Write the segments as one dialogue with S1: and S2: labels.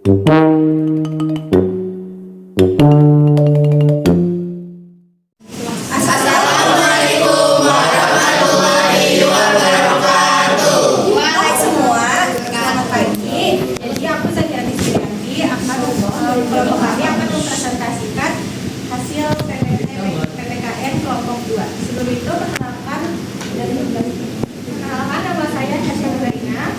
S1: Kelompok kami akan mempresentasikan hasil PPKN kelompok 2. Sebelum itu perkenalkan nama saya Hasya Marina.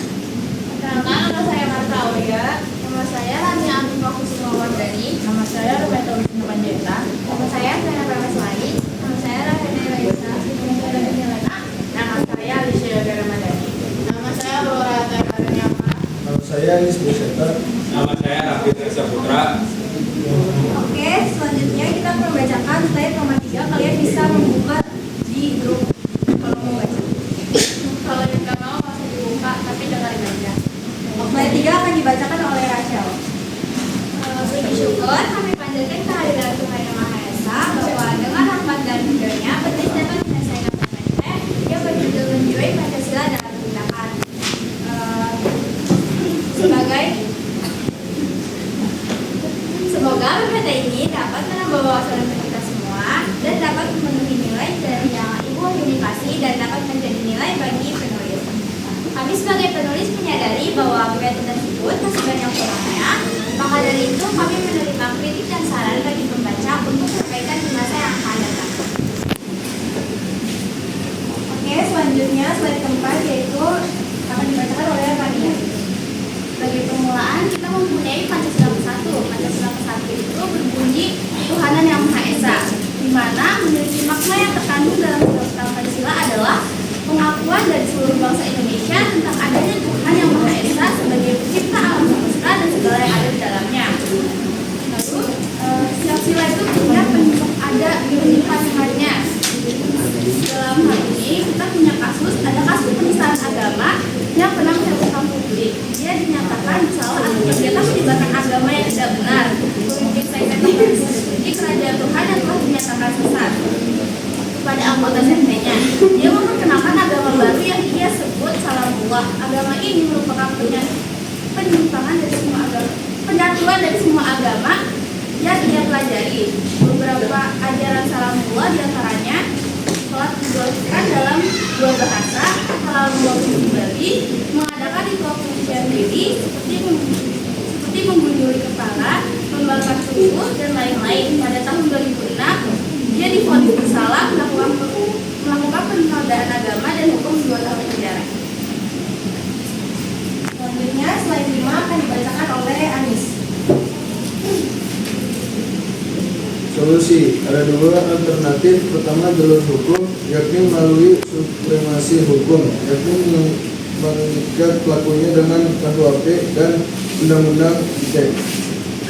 S2: Perkenalkan, nama saya Marta Aulia. Nama saya Rania Amifah Kusumawardani.
S3: Nama saya Roberto Wisnu Panjaitan.
S2: Nama saya Fena Prameswari. Nama saya Rahena Raisa.
S3: Nama saya Alicia Garamadani.
S2: Nama saya Laura Takaranyama.
S4: Nama saya Anis Beseta.
S5: Nama saya Raffi Teresa Putra.
S1: Oke, selanjutnya kita akan membacakan slide nomor 3. Kalian bisa membuka di grup kalau mau baca.
S2: Kalau yang nggak mau masih dibuka, tapi dengerin aja.
S1: Slide 3 akan dibacakan oleh Rachel.
S2: Puji syukur kami panjatkan kehadiran Tuhan Yang Maha Esa bahwa dengan rahmat dan ridho-Nya petis dapat menyelesaikan PPT yang berjudul menjuai Pancasila dalam tindakan. Semoga PPT ini dapat menambah wawasan kita semua dan dapat memenuhi nilai dari yang Ibu Unifikasi dan dapat menjadi nilai bagi penulis. Kami sebagai penulis menyadari bahwa PPT tersebut masih banyak kurangnya, maka dari itu kami menerima kritik dan saran bagi pembaca untuk perbaikan di masa yang akan datang.
S1: Oke, selanjutnya slide keempat yaitu akan dibacakan oleh Rania.
S2: Bagi permulaan, kita mempunyai Pancasila ke-1. Pancasila ke-1 itu berbunyi Tuhanan Yang Maha Esa, di mana memiliki makna yang terkandung dalam Pancasila adalah pengakuan dari seluruh bangsa Indonesia tentang adanya Tuhan Yang Maha Esa sebagai pencipta alam semesta dan segala yang ada di dalamnya. Lalu, setiap sila itu punya ada penyimpanannya. Dalam hal ini, kita punya ada kasus penistaan agama yang pernah menghebohkan publik. Dia dinyatakan bersalah akibat dia melibatkan agama yang tidak benar, memimpin sekte di kerajaan Tuhan yang telah dinyatakan sesat. Kepada anggota sekte-nya, dia memperkenalkan agama baru yang ia sebut Salamullah. Agama ini merupakan penyimpangan dari semua agama, penyatuan dari semua agama yang ia pelajari. Beberapa ajaran Salamullah diantaranya sholat dibolehkan dalam dua bahasa, halal kembali, mengadakan ritual pencucian diri seperti menggunduli kepala, membakar tubuh dan lain-lain. Pada tahun 2006, dia divonis bersalah melakukan penodaan agama dan hukum 2 tahun penjara.
S1: Selanjutnya slide 5 akan dibacakan oleh Anis.
S4: Solusi, ada dua alternatif. Pertama, jalur hukum, yakni melalui supremasi hukum, yakni mengikat pelakunya dengan KUHP dan Undang-Undang ITE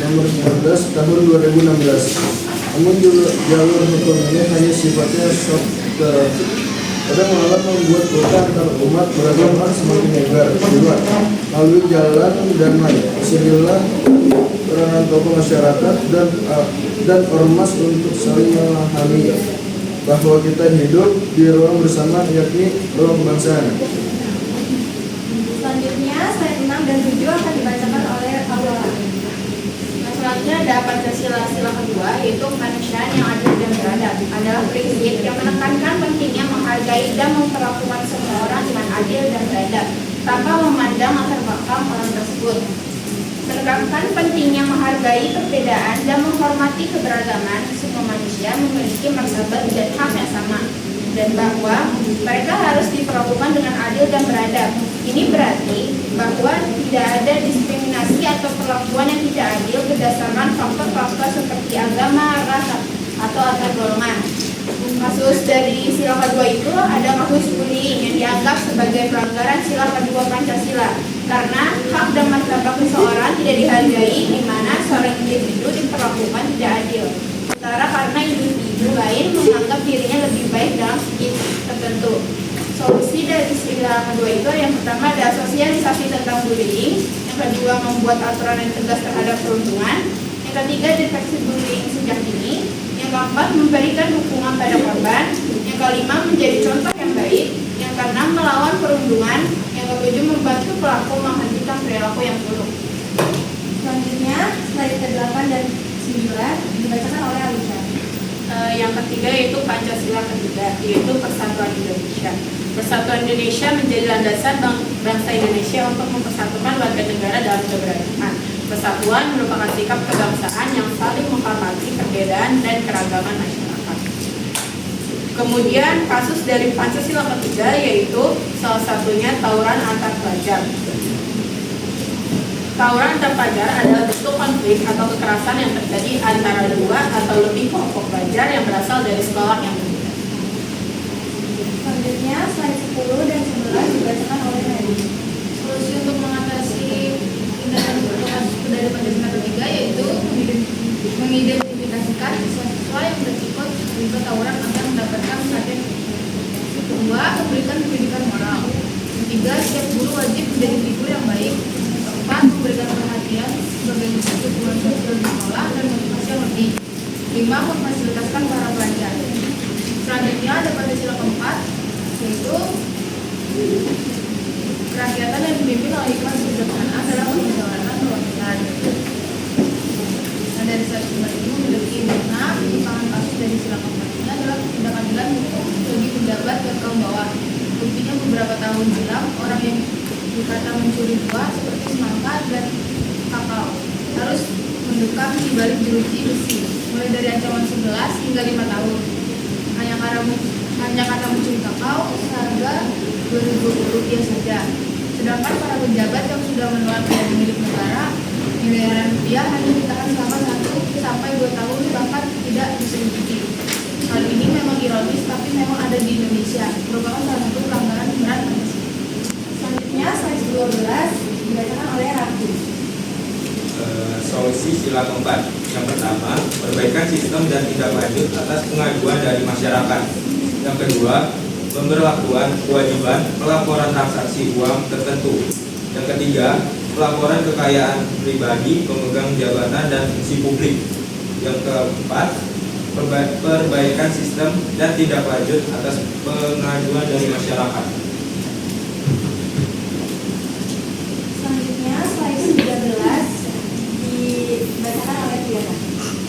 S4: nomor 19 tahun 2016. Namun jalur hukum ini hanya sifatnya soft, kadang malah membuat kota antar umat beragama semakin lebar. Kedua, melalui jalan damai, disinilah peranan tokoh masyarakat dan ormas untuk saling memahami bahwa kita hidup di ruang bersama, yakni ruang kebangsaan.
S1: Selanjutnya slide 6 dan 7 akan dibacakan oleh Aurora.
S3: Selanjutnya ada Pancasila sila kedua, yaitu kemanusiaan yang adil dan beradab. Adalah prinsip yang menekankan pentingnya menghargai dan memperlakukan semua orang dengan adil dan beradab, tanpa memandang latar belakang orang tersebut. Menekankan pentingnya menghargai perbedaan dan menghormati keberagaman semua manusia memiliki martabat dan hak yang sama, dan bahwa mereka harus diperlakukan dengan adil dan beradab. Ini berarti bahwa tidak ada diskriminasi atau perlakuan yang tidak adil berdasarkan faktor-faktor seperti agama, ras, atau antar golongan. Kasus dari sila kedua itu ada kasus bullying yang dianggap sebagai pelanggaran sila kedua Pancasila karena hak dan martabat seseorang tidak dihargai, di mana seorang individu diperlakukan tidak adil. Sementara karena individu lain menganggap dirinya lebih baik dalam segi tertentu. Solusi dari sila kedua itu yang pertama ada sosialisasi tentang bullying, yang kedua membuat aturan yang tegas terhadap perundungan, yang ketiga deteksi bullying sejak dini, yang keempat memberikan dukungan pada korban, yang kelima menjadi contoh yang baik, yang keenam melawan perundungan, yang ketujuh membantu pelaku menghentikan perilaku yang buruk.
S1: Selanjutnya
S3: ketiga yaitu Pancasila ketiga, yaitu Persatuan Indonesia. Persatuan Indonesia menjadi landasan bangsa Indonesia untuk mempersatukan warga negara dalam keberagaman. Persatuan merupakan sikap kebangsaan yang saling menghormati perbedaan dan keragaman masyarakat. Kemudian kasus dari Pancasila ketiga yaitu salah satunya tawuran antar pelajar. Tawuran antar pelajar adalah bentuk konflik atau kekerasan yang terjadi antara dua atau lebih kelompok pelajar yang berasal dari sekolah yang berbeda.
S1: Selanjutnya, slide 10 dan 11 dibacakan oleh Nadi.
S2: Solusi untuk mengatasi tindakan dari Pancasila ketiga yaitu mengidentifikasikan siswa-siswa yang berisiko terlibat tawuran agar mendapatkan perhatian. Kedua, memberikan pendidikan moral. Ketiga, setiap guru wajib menjadi figur yang baik. Keempat, memberikan perhatian sebagai dukungan sosial di sekolah dan motivasi yang lebih. Lima, memfasilitasikan para pelajar. Selanjutnya ada Pancasila keempat, yaitu kerakyatan yang dipimpin oleh hikmat kebijaksanaan dalam menjalankan perwakilan. Nah, dari satu sumber ini memiliki makna penyimpangan kasus dari sila keempat ini adalah ketidakadilan hukum bagi pejabat dan kaum bawah. Buktinya beberapa tahun silam orang yang dikata mencuri buah seperti semangka dan kakao harus mendekam di balik jeruji besi mulai dari ancaman 11 hingga 5 tahun. Hanya karena mencuri kakao seharga Rp2.000 saja. Sedangkan para pejabat yang sudah menelan dari milik negara miliaran rupiah hanya ditahan selama 1 sampai 2 tahun bahkan tidak diselidiki. Hal ini memang ironis tapi memang ada di Indonesia, merupakan salah satu pelanggaran berat Pancasila.
S1: Selanjutnya, slide 12 dibacakan oleh Raffi.
S5: Solusi sila keempat. Yang pertama, perbaikan sistem dan tindak lanjut atas pengaduan dari masyarakat. Yang kedua, pemberlakuan kewajiban pelaporan transaksi uang tertentu. Yang ketiga, pelaporan kekayaan pribadi, pemegang jabatan dan fungsi publik. Yang keempat, perbaikan sistem dan tindak lanjut atas pengaduan dari masyarakat.
S1: Selanjutnya, slide 13 dibacakan oleh Tiara.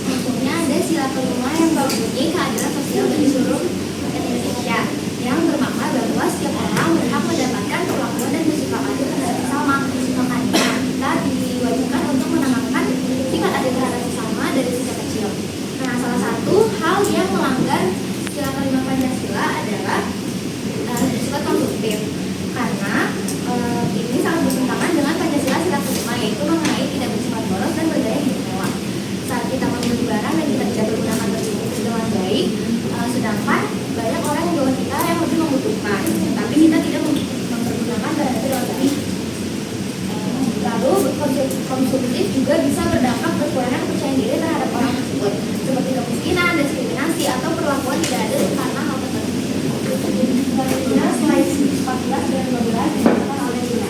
S2: Contohnya ada sila kelima yang berbunyi keadilan sosial bagi seluruh rakyat Indonesia yang bermakna bahwa setiap orang berhak mendapatkan perlakuan dan bersifat adil terhadap sesama. Makanya kita diwajibkan untuk menanamkan sifat adil terhadap sesama dari sejak kecil. Nah, salah satu hal yang melanggar sila kelima Pancasila adalah bersifat konsumtif, karena ini sangat bertentangan dengan Pancasila sila kelima, yaitu mengenai tidak bersifat boros dan bergaya hidup mewah. Saat kita membeli barang dan kita tidak menggunakan tersebut dengan baik, sedangkan banyak orang di bawah kita yang lebih membutuhkan, tapi kita tidak mempergunakan barang itu dengan baik. Lalu konsumtif juga bisa berdampak berkurangnya kepercayaan diri terhadap orang tersebut, seperti kemiskinan, diskriminasi, atau perlakuan tidak adil karena hal tertentu.
S1: Selanjutnya, slide 14 dan 15 dibacakan oleh Tina.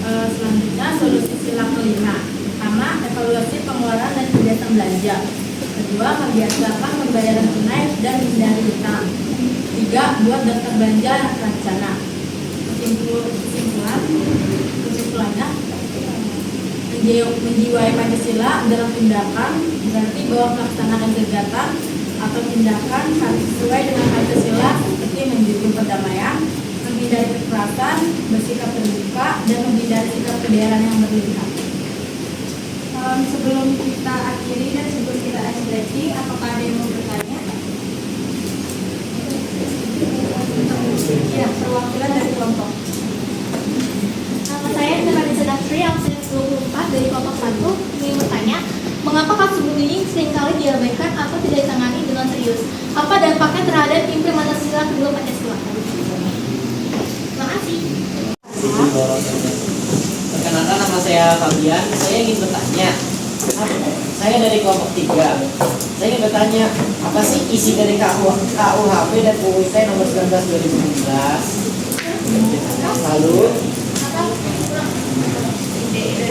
S6: Selanjutnya solusi sila kelima. Pertama, evaluasi pengeluaran dan kegiatan belanja. Kedua, membiasakan pembayaran tunai dan menghindari hutang. Tiga, buat daftar belanja rencana. Kesimpulannya, menjiwai Pancasila dalam tindakan berarti bahwa melaksanakan kegiatan atau tindakan harus sesuai dengan Pancasila seperti menjunjung perdamaian, menghindari kekerasan, bersikap terbuka, dan menghindari sikap kederaan yang berlebihan.
S1: Sebelum kita akhiri dan sebelum kita ekspresi, apakah ada yang mau bertanya? Ya, perwakilan dari kelompok.
S2: Nama saya Nurani Sedafri, absen 24 dari kelompok 1. Ingin bertanya, mengapa kasus bullying seringkali diabaikan atau tidak ditangani dengan serius? Apa dampaknya terhadap implementasi sila kedua Pancasila? Terima kasih.
S7: Perkenalkan, nama saya Fabian. Saya ingin bertanya, saya dari kelompok 3. Saya ingin bertanya, apa sih isi dari KUHP dan UU ITE nomor 19/2016? Lalu,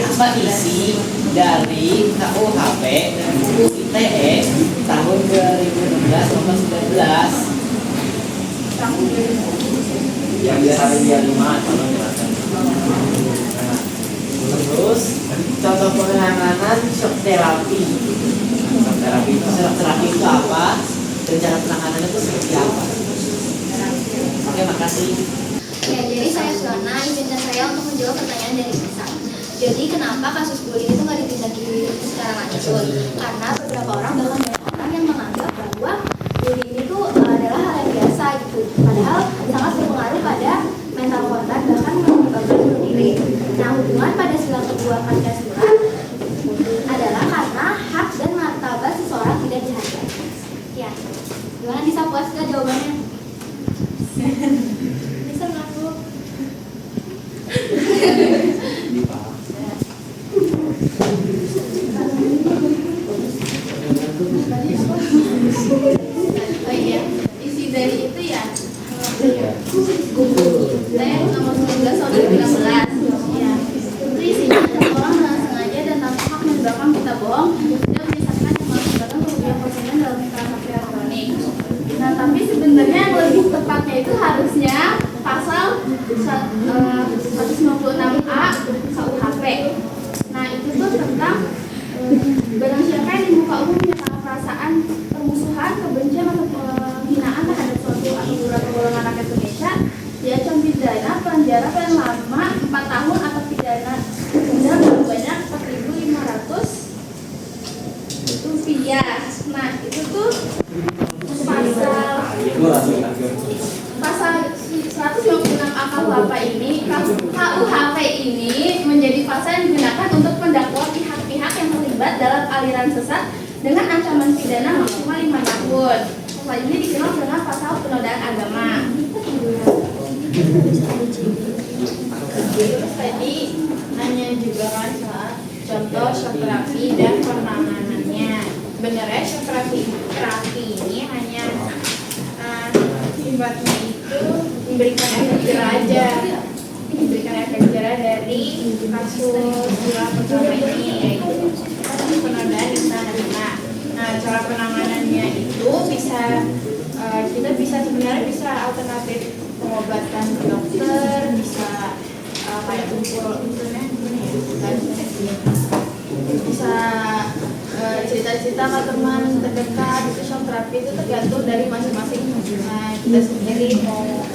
S7: apa isi dari KUHP dan UU ITE tahun 2016 nomor 19? Yang biasa dia 5 tolong jelaskan. Terus contoh penanganan shock terapi. Shock terapi itu apa? rencana penanganannya itu seperti apa. Oke, makasih.
S2: Oke, jadi saya Suwana, izinkan saya untuk menjawab pertanyaan dari Nisa. Jadi kenapa kasus bullying itu nggak ditindaki secara langsung? Karena beberapa orang, bahkan banyak orang yang menganggap bahwa bullying itu adalah hal yang biasa gitu. Padahal sangat berpengaruh pada mental korban, bahkan menyebabkan bunuh diri. Nah, hubungan pada sila kedua Pancasila adalah karena hak dan martabat seseorang tidak dihargai. Ya, gimana Nisa, puas nggak jawabannya? Nisa ngaku.
S3: Oh iya, isi dari itu ya. Saya nomor 19 tahun 2016.
S2: Ya, itu isinya adalah orang dengan sengaja dan tanpa hak menyebabkan berita bohong dan menyesatkan yang mengakibatkan kerugian konsumen dalam transaksi elektronik. Nah, tapi sebenarnya yang lebih tepatnya itu harusnya pasal 196A KUHP. Nah, itu tuh tentang barang siapa yang di muka umum menyatakan perasaan permusuhan, kebencian atau penghinaan terhadap suatu atau beberapa golongan rakyat Indonesia, diancam pidana penjara paling lama 4 tahun atau pidana denda paling banyak 4.500 rupiah. Nah, itu tuh pasal 196 KUHP ini menjadi pasal yang digunakan untuk mendakwa pihak-pihak yang terlibat dalam aliran sesat dengan ancaman pidana maksimal 5 tahun. Pasal ini dikenal dengan pasal penodaan agama.
S3: Terus tadi nanya juga kan soal contoh shock terapi dan penanganannya. Sebenarnya shock terapi ini hanya sifatnya itu memberikan efek jerah aja, memberikan efek jerah dari kasus sila pertama ini, yaitu kasus penodaan nista narima. Nah, cara penanganannya itu kita bisa sebenarnya bisa alternatif pengobatan ke dokter, bisa kayak kumpul bisa cerita-cerita ke teman terdekat. Itu shock terapi itu tergantung dari masing-masing kita sendiri mau